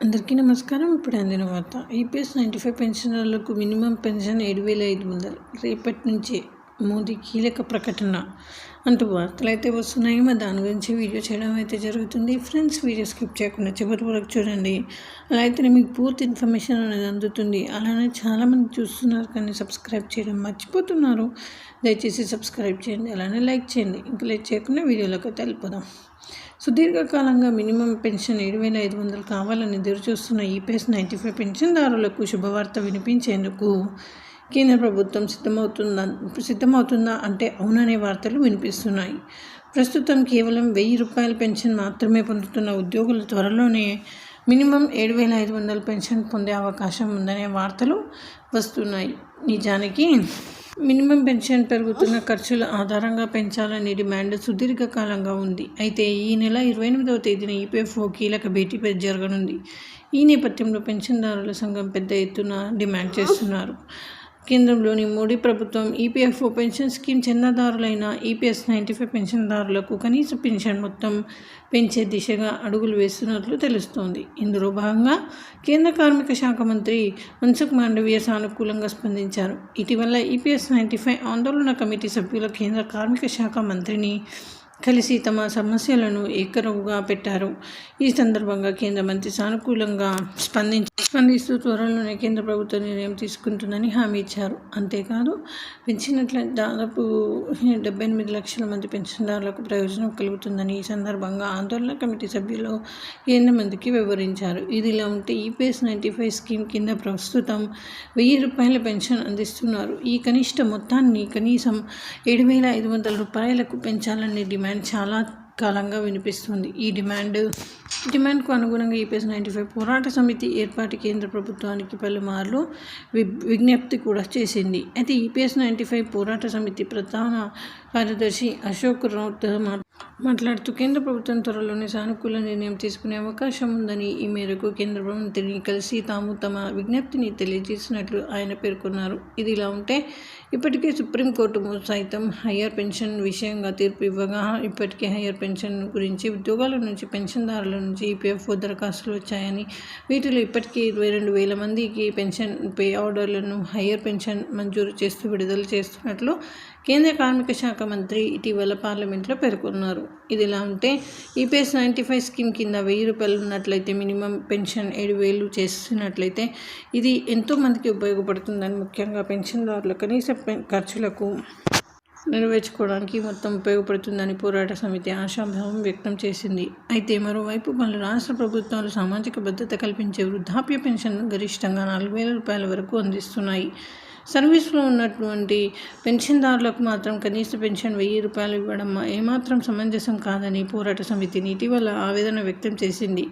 అందరికీ నమస్కారం. ఇప్పుడు అందిన వార్త. ఈపీఎస్ 95 పెన్షనర్లకు మినిమం పెన్షన్ 7,500 రేపటి నుంచే మోదీ కీలక ప్రకటన అంటూ వార్తలు అయితే వస్తున్నాయి. మరి దాని గురించి వీడియో చేయడం అయితే జరుగుతుంది. ఫ్రెండ్స్, వీడియో స్కిప్ చేయకుండా చివరి వరకు చూడండి. అలా అయితేనే మీకు పూర్తి ఇన్ఫర్మేషన్ అనేది అందుతుంది. అలానే చాలామంది చూస్తున్నారు కానీ సబ్స్క్రైబ్ చేయడం మర్చిపోతున్నారు. దయచేసి సబ్స్క్రైబ్ చేయండి, అలానే లైక్ చేయండి. ఇంకా లైక్ చేయకుండా వీడియోలోకి అయితే వెళ్ళిపోదాం. సుదీర్ఘకాలంగా మినిమం పెన్షన్ 7,500 కావాలని ఎదురుచూస్తున్న ఈపీఎస్ 95 పెన్షన్దారులకు శుభవార్త వినిపించేందుకు కేంద్ర ప్రభుత్వం సిద్ధమవుతుందా అంటే అవుననే వార్తలు వినిపిస్తున్నాయి. ప్రస్తుతం కేవలం 1,000 రూపాయల పెన్షన్ మాత్రమే పొందుతున్న ఉద్యోగులు త్వరలోనే మినిమం 7,500 పెన్షన్ పొందే అవకాశం ఉందనే వార్తలు వస్తున్నాయి. నిజానికి మినిమం పెన్షన్ పెరుగుతున్న ఖర్చుల ఆధారంగా పెంచాలనే డిమాండ్ సుదీర్ఘకాలంగా ఉంది. అయితే ఈ నెల 28వ తేదీన ఈపీఎఫ్ఓ కీలక భేటీ జరగనుంది. ఈ నేపథ్యంలో పెన్షన్దారుల సంఘం పెద్ద ఎత్తున డిమాండ్ చేస్తున్నారు. కేంద్రంలోని మోడీ ప్రభుత్వం ఈపీఎఫ్ఓ పెన్షన్ స్కీమ్ చందాదారులైన ఈపీఎస్ 95 పెన్షన్దారులకు కనీస పెన్షన్ మొత్తం పెంచే దిశగా అడుగులు వేస్తున్నట్లు తెలుస్తోంది. ఇందులో భాగంగా కేంద్ర కార్మిక శాఖ మంత్రి మన్సుఖ్ మాండవీయ సానుకూలంగా స్పందించారు. ఇటీవల ఈపీఎస్ 95 ఆందోళన కమిటీ సభ్యుల కేంద్ర కార్మిక శాఖ మంత్రిని కలిసి తమ సమస్యలను ఏకరువుగా పెట్టారు. ఈ సందర్భంగా కేంద్ర మంత్రి సానుకూలంగా స్పందిస్తూ త్వరలోనే కేంద్ర ప్రభుత్వం నిర్ణయం తీసుకుంటుందని హామీ ఇచ్చారు. అంతేకాదు, పెంచినట్లయితే దాదాపు 78 లక్షల మంది పెన్షన్దారులకు ప్రయోజనం కలుగుతుందని ఈ సందర్భంగా ఆందోళన కమిటీ సభ్యులు కేంద్ర మంత్రికి వివరించారు. ఇదిలా ఉంటే ఈపీఎస్ 95 స్కీమ్ కింద ప్రస్తుతం 1,000 రూపాయల పెన్షన్ అందిస్తున్నారు. ఈ కనిష్ట మొత్తాన్ని కనీసం 7,500 రూపాయలకు పెంచాలనే డిమాండ్ చాలా కాలంగా వినిపిస్తుంది. ఈ డిమాండ్కు అనుగుణంగా ఈపీఎస్ 95 పోరాట సమితి ఏర్పాటు కేంద్ర ప్రభుత్వానికి పలుమార్లు విజ్ఞప్తి కూడా చేసింది. అయితే ఈపీఎస్ 95 పోరాట సమితి ప్రధాన కార్యదర్శి అశోక్ రౌత్ మాట్లాడుతూ కేంద్ర ప్రభుత్వం త్వరలోనే సానుకూల నిర్ణయం తీసుకునే అవకాశం ఉందని, ఈ మేరకు కేంద్ర మంత్రిని కలిసి తాము తమ విజ్ఞప్తిని తెలియజేసినట్లు ఆయన పేర్కొన్నారు. ఇదిలా ఉంటే ఇప్పటికే సుప్రీంకోర్టు సైతం హయ్యర్ పెన్షన్ విషయంగా తీర్పు ఇవ్వగా ఇప్పటికే హయ్యర్ పెన్షన్ గురించి ఉద్యోగాల నుంచి పెన్షన్దారుల నుంచి ఈపీఎఫ్ఓ దరఖాస్తులు వచ్చాయని, వీటిలో ఇప్పటికీ 22,000 మందికి పెన్షన్ పే ఆర్డర్లను హయ్యర్ పెన్షన్ మంజూరు చేస్తూ విడుదల చేస్తున్నట్లు కేంద్ర కార్మిక శాఖ మంత్రి ఇటీవల పార్లమెంట్లో పేర్కొన్నారు. ఇదిలా ఉంటే ఈపీఎస్ 95 స్కీమ్ కింద 1,000 రూపాయలు ఉన్నట్లయితే మినిమం పెన్షన్ 7,000 చేసినట్లయితే ఇది ఎంతో మందికి ఉపయోగపడుతుందని, ముఖ్యంగా పెన్షన్దారుల కనీస ఖర్చులకు నెరవేర్చుకోవడానికి మొత్తం ఉపయోగపడుతుందని పోరాట సమితి ఆశాభావం వ్యక్తం చేసింది. అయితే మరోవైపు పలు రాష్ట్ర ప్రభుత్వాలు సామాజిక భద్రత కల్పించే వృద్ధాప్య పెన్షన్ను గరిష్టంగా 4,000 రూపాయల వరకు అందిస్తున్నాయి. సర్వీసులో ఉన్నటువంటి పెన్షన్దారులకు మాత్రం కనీస పెన్షన్ 1,000 రూపాయలు ఇవ్వడం ఏమాత్రం సమంజసం కాదని పోరాట సమితిని ఇటీవల ఆవేదన వ్యక్తం చేసింది.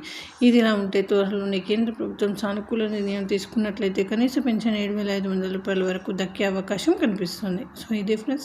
ఇదిలా ఉంటే త్వరలోనే కేంద్ర ప్రభుత్వం సానుకూల నిర్ణయం తీసుకున్నట్లయితే కనీస పెన్షన్ 7,500 రూపాయల వరకు దక్కే అవకాశం కనిపిస్తుంది. సో ఇదే ఫ్రెండ్స్.